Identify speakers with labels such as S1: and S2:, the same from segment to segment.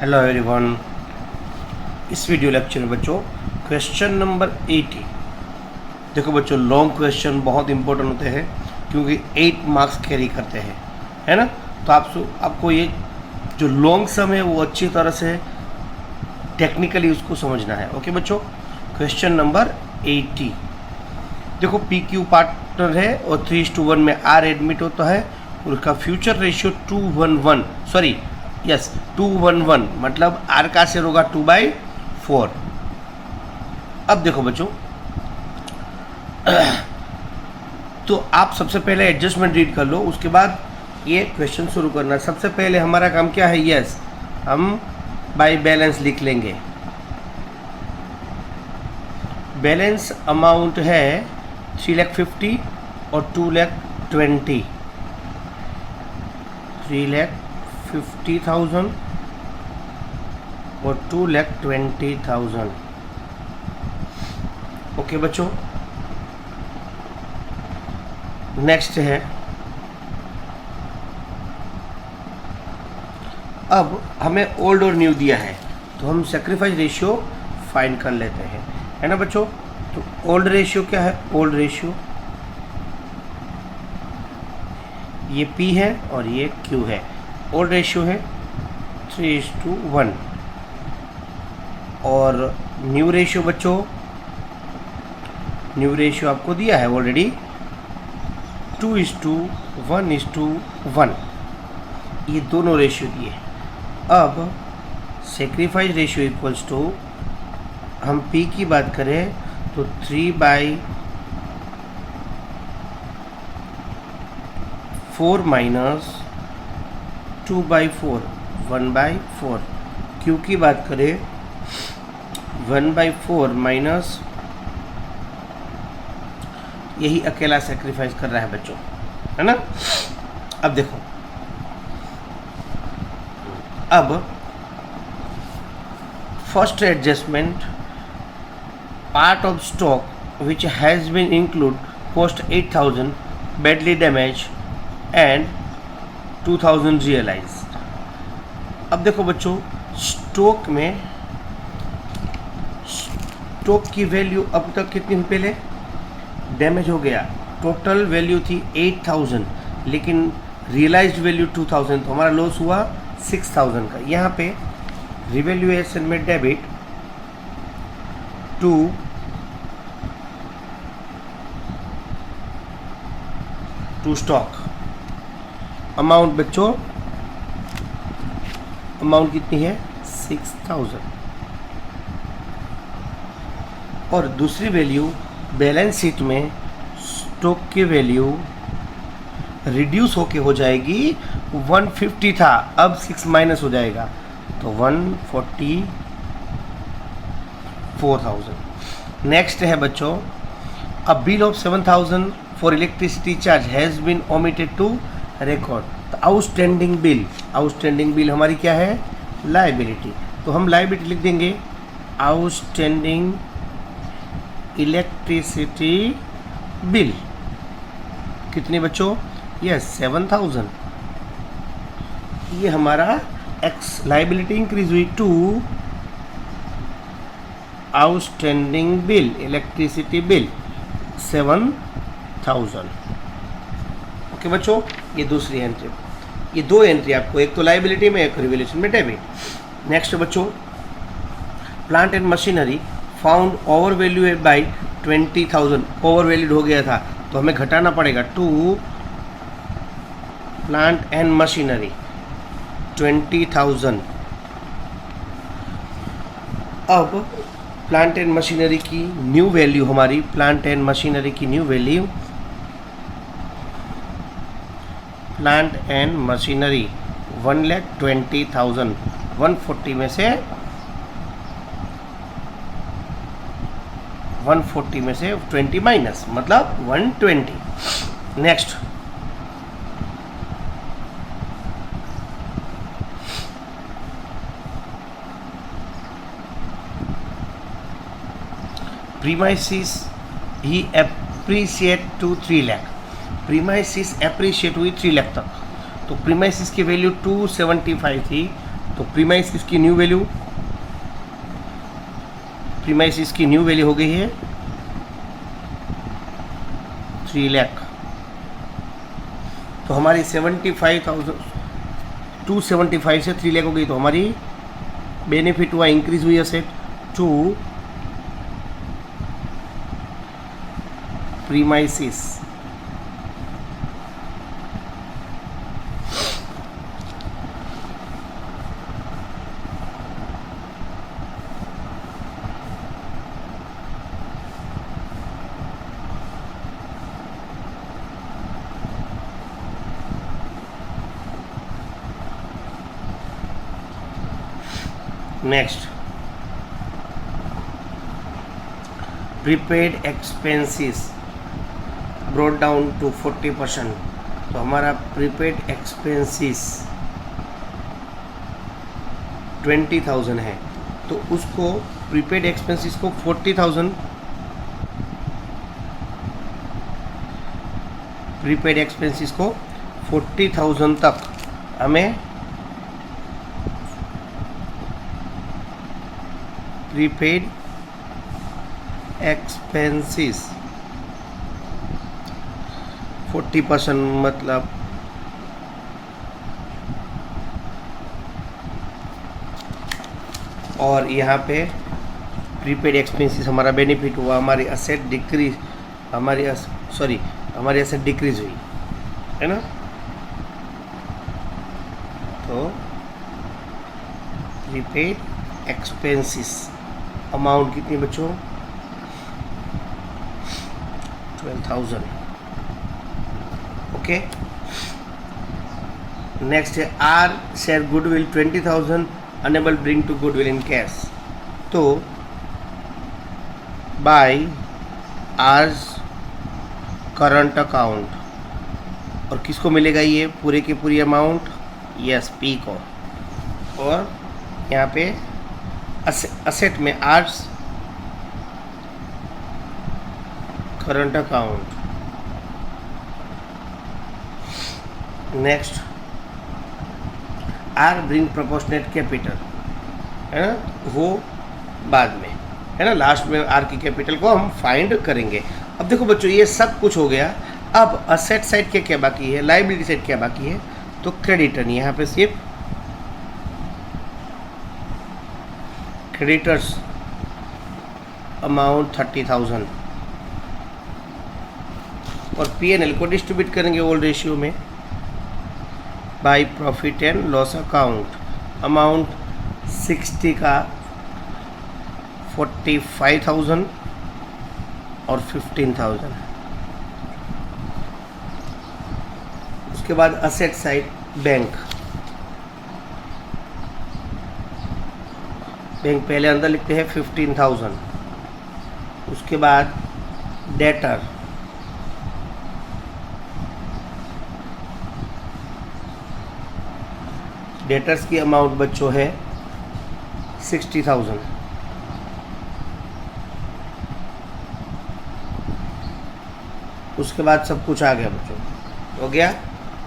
S1: Hello everyone. इस video lecture में बच्चों क्वेश्चन नंबर 80। देखो बच्चों, लॉन्ग क्वेश्चन बहुत इंपॉर्टेंट होते हैं क्योंकि 8 मार्क्स कैरी करते हैं, है ना। तो आपको ये जो लॉन्ग सम है वो अच्छी तरह से टेक्निकली उसको समझना है। ओके बच्चों, क्वेश्चन नंबर 80। देखो PQ पार्टनर है और 3:1 में R एडमिट होता है और उसका फ्यूचर रेशियो 2:1 सॉरी 2:1 मतलब R का शेयर होगा 2/4। अब देखो बच्चों, तो आप सबसे पहले एडजस्टमेंट रीड कर लो, उसके बाद ये क्वेश्चन शुरू करना। सबसे पहले हमारा काम क्या है, हम बाय बैलेंस लिख लेंगे। बैलेंस अमाउंट है 3,50,000 और 2,20,000। 3,50,000 और 2,20,000। ओके बच्चों, नेक्स्ट है, अब हमें ओल्ड और न्यू दिया है तो हम सेक्रीफाइस रेशियो फाइंड कर लेते हैं, है ना बच्चों। तो ओल्ड रेशियो क्या है, ओल्ड रेशियो ये P है और ये Q है। ओल्ड रेशियो है 3:1 और न्यू रेशियो बच्चों, न्यू रेशियो आपको दिया है ऑलरेडी 2:1:1। ये दोनों रेशियो दिए। अब सेक्रीफाइस रेशियो इक्वल्स टू, हम P की बात करें तो 3/4 माइनस 2/4 1/4। Q की बात करें 1/4 माइनस, यही अकेला सेक्रीफाइस कर रहा है बच्चों, है ना। अब देखो, अब first adjustment, part of stock which has been include post 8,000 badly damaged and 2,000 realized। अब देखो बच्चों, स्टॉक में स्टॉक की वैल्यू अब तक कितनी हुई, पहले डैमेज हो गया, टोटल वैल्यू थी 8,000 लेकिन रियलाइज्ड वैल्यू 2,000, तो हमारा लॉस हुआ 6,000 का। यहाँ पे रिवैल्यूएशन में डेबिट टू स्टॉक। अमाउंट बच्चों, अमाउंट कितनी है 6,000 और दूसरी वैल्यू बैलेंस शीट में स्टॉक की वैल्यू रिड्यूस होके हो जाएगी, 150 था अब 6 माइनस हो जाएगा तो 144,000। नेक्स्ट है बच्चों, a bill of 7,000 for electricity charge has been omitted to record. तो आउटस्टैंडिंग बिल, आउटस्टैंडिंग बिल हमारी क्या है, लायबिलिटी। तो हम लायबिलिटी लिख देंगे आउटस्टैंडिंग इलेक्ट्रिसिटी बिल। कितने बच्चों, यस 7,000। ये हमारा एक्स लायबिलिटी इंक्रीज हुई to outstanding bill, electricity bill 7,000। Okay बच्चों, ये दूसरी एंट्री, ये दो एंट्री आपको, एक तो लायबिलिटी में, एक रिवैल्यूएशन में डेबिट। नेक्स्ट बच्चों, plant and machinery found over valued by 20,000, over valued हो गया था तो हमें घटाना पड़ेगा टू प्लांट एंड मशीनरी 20,000। अब प्लांट एंड मशीनरी की न्यू वैल्यू, हमारी प्लांट एंड मशीनरी की new value, plant and machinery 1,20,000। 140 में से 20 माइनस मतलब 120। नेक्स्ट, प्रीमाइसिस ही appreciate to 3 lakh. Premises appreciate हुई 3 लाख तक, तो प्रीमाइसिस की वैल्यू 275 थी तो प्रीमाइस इसकी न्यू वैल्यू, प्रीमाइस इसकी न्यू वैल्यू हो गई है 3 लाख। तो हमारी 75,000 275 से 3 लाख हो गई। तो हमारी बेनिफिट हुआ, इंक्रीज हुई asset to premises. Next, prepaid expenses brought down to 40%। तो हमारा प्रीपेड एक्सपेंसेस 20,000 है, तो उसको प्रीपेड एक्सपेंसेस को 40,000, प्रीपेड एक्सपेंसेस को 40,000 तक हमें प्रीपेड एक्सपेंसेस 40% मतलब और यहाँ पे प्रीपेड एक्सपेंसेस हमारा बेनिफिट हुआ, हमारी असेट डिक्रीज, हमारी असेट डिक्रीज हुई है ना। तो प्रीपेड एक्सपेंसेस अमाउंट कितनी बच्चों, 12,000। ओके, नेक्स्ट है R share goodwill 20,000 enable bring to goodwill in cash. तो बाय आर्स करंट अकाउंट, और किसको मिलेगा ये पूरे की पूरी अमाउंट, यस पी को। और यहाँ पे असेट में R's current account. Next, R bring proportionate capital, है ना, वो बाद में है ना, लास्ट में आर की कैपिटल को हम फाइंड करेंगे। अब देखो बच्चों ये सब कुछ हो गया, अब असेट साइड के क्या बाकी है, लाइबिलिटी साइड क्या बाकी है, तो क्रेडिटर, यहाँ पे सिर्फ क्रेडिटर्स अमाउंट 30,000 और P&L को डिस्ट्रीब्यूट करेंगे ओल्ड रेशियो में by profit and loss account. Amount 60 का 45,000 और 15,000। उसके बाद असेट साइड बैंक, बैंक पहले अंदर लिखते हैं 15,000। उसके बाद डेटर, डेटर्स की अमाउंट बच्चों है 60,000। उसके बाद सब कुछ आ गया बच्चों, हो गया।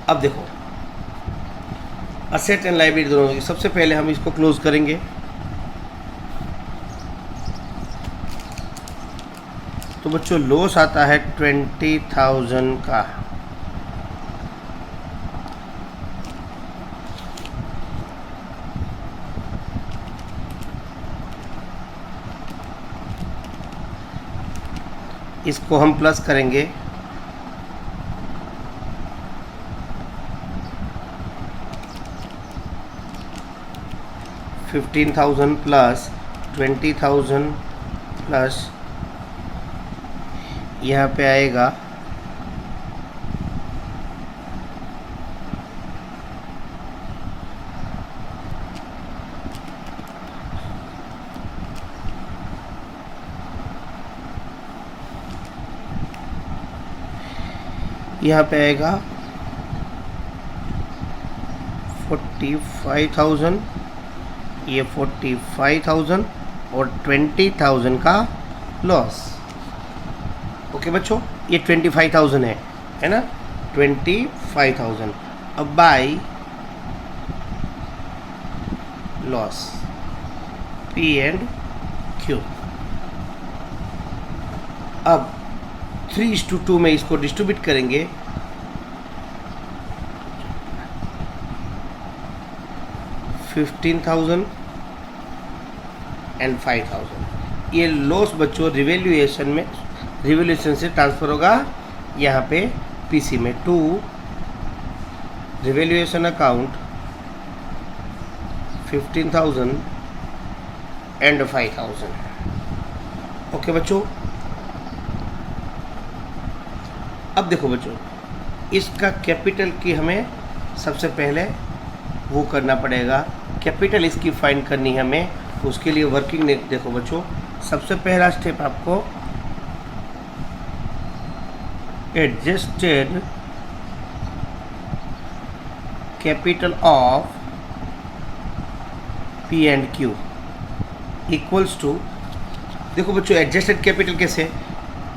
S1: अब देखो असेट एंड लाइबिलिटी दोनों, सबसे पहले हम इसको क्लोज करेंगे। तो बच्चों लॉस आता है 20,000 का, इसको हम प्लस करेंगे 15,000 प्लस 20,000 प्लस यहाँ पे आएगा यहाँ पे आएगा 45,000, ये 45,000 और 20,000 का लॉस। ओके बच्चों, ये 25,000 है ना, 25,000। अब बाय लॉस P&Q। अब 3:2 में इसको डिस्ट्रीब्यूट करेंगे। 15,000 एंड 5,000। ये लॉस बच्चों रिवैल्यूएशन से ट्रांसफ़र होगा यहाँ पे पीसी में to revaluation account 15,000 and 5,000। Okay बच्चों, अब देखो बच्चों, इसका कैपिटल की हमें सबसे पहले वो करना पड़ेगा, कैपिटल इसकी फाइंड करनी है हमें। उसके लिए वर्किंग देखो बच्चों, सबसे पहला स्टेप आपको adjusted capital of P&Q equals to, देखो बच्चों एडजस्टेड कैपिटल कैसे,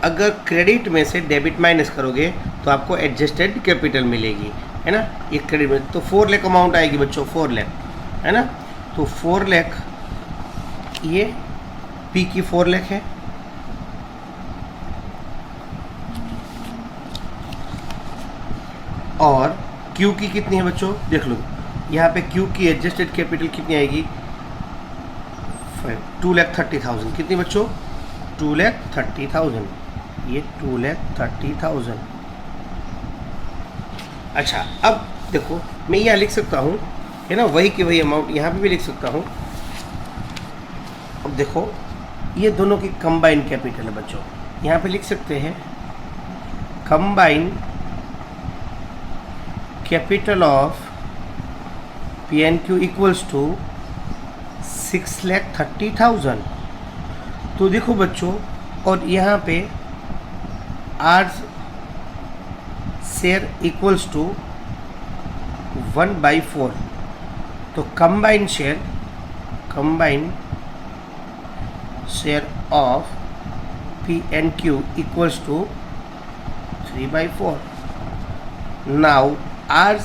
S1: अगर क्रेडिट में से डेबिट माइनस करोगे तो आपको एडजस्टेड कैपिटल मिलेगी, है ना। ये क्रेडिट में तो 4 लाख अमाउंट आएगी बच्चों, 4 लाख, है ना। तो 4 लाख ये P की 4 लाख है, और Q की कितनी है बच्चों, देख लो यहाँ पे Q की एडजस्टेड कैपिटल कितनी आएगी, 2,30,000। कितनी बच्चों, 2,30,000। ये 2,30,000। अच्छा, अब देखो मैं यहाँ लिख सकता हूँ, है ना, वही की वही अमाउंट यहाँ पे भी लिख सकता हूँ। अब देखो ये दोनों की कंबाइन कैपिटल है बच्चों, यहाँ पे लिख सकते हैं combine capital of P&Q equals to 6,30,000। तो देखो बच्चों, और यहाँ पे आर शेयर इक्वल्स टू 1/4। तो combine share of P&Q equals to 3/4। Now R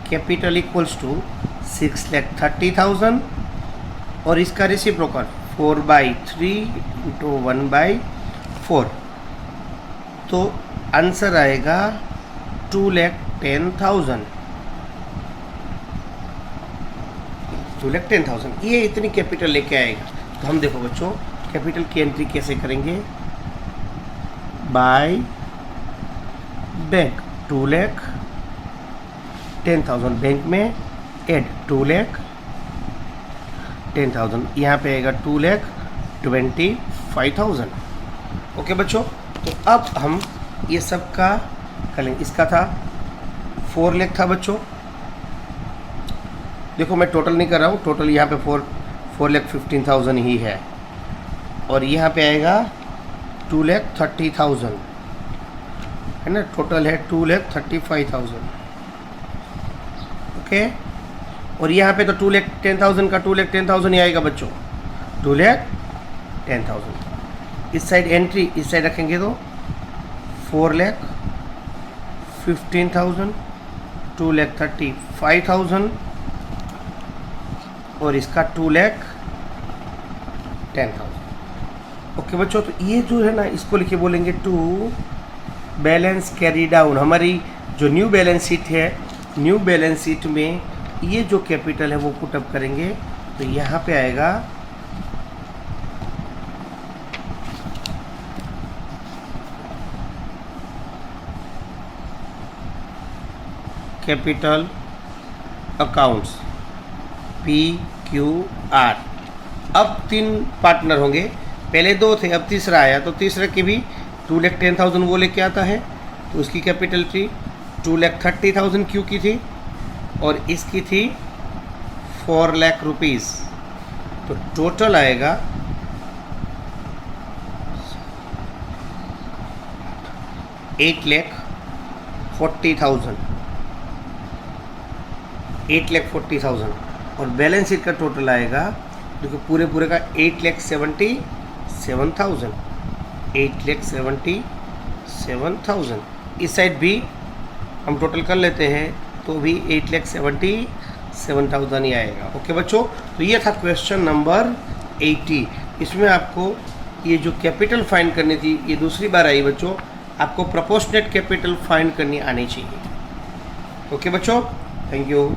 S1: capital equals to 6,30,000 और इसका रेसिप्रोकल 4/3 इंटू 1/4। तो आंसर आएगा 2,10,000। 2,10,000 ये इतनी कैपिटल लेके आएगा। तो हम देखो बच्चों कैपिटल की एंट्री कैसे करेंगे, बाय बैंक 2,10,000 बैंक में एड 2,10,000, यहाँ पे आएगा 2,25,000। ओके बच्चों, तो अब हम ये सब का कर लेंगे। इसका था 4 लाख था बच्चों, देखो मैं टोटल नहीं कर रहा हूँ, टोटल यहाँ पे 4,15,000 ही है, और यहाँ पे आएगा 2,30,000, है ना, टोटल है 2,35,000। ओके, और यहाँ पे तो 2,10,000 का 2,10,000 ही आएगा बच्चों, 2,10,000। इस साइड एंट्री इस साइड रखेंगे तो 4,15,000, 2,35,000 और इसका 2,10,000। ओके बच्चों, तो ये जो है ना इसको लिखे बोलेंगे टू बैलेंस कैरी डाउन। हमारी जो न्यू बैलेंस शीट है, न्यू बैलेंस शीट में ये जो कैपिटल है वो पुटअप करेंगे। तो यहाँ पे आएगा कैपिटल अकाउंट्स PQR। अब 3 पार्टनर होंगे, पहले 2 थे अब तीसरा आया, तो तीसरे की भी 2,10,000 वो लेके आता है, तो उसकी कैपिटल थी 2,30,000 Q की थी, और इसकी थी 4 लाख रुपीज़। तो टोटल आएगा 8,40,000, 8,40,000, और बैलेंस शीट का टोटल आएगा देखो पूरे का 8,77,000, 8,77,000। इस साइड भी हम टोटल कर लेते हैं तो भी 8,77,000 7000 ही आएगा। ओके बच्चों, तो ये था क्वेश्चन नंबर 80। इसमें आपको ये जो कैपिटल फाइंड करनी थी, ये दूसरी बार आई बच्चों। आपको प्रोपोर्शनेट कैपिटल फाइंड करनी आनी चाहिए। ओके बच्चों, थैंक यू।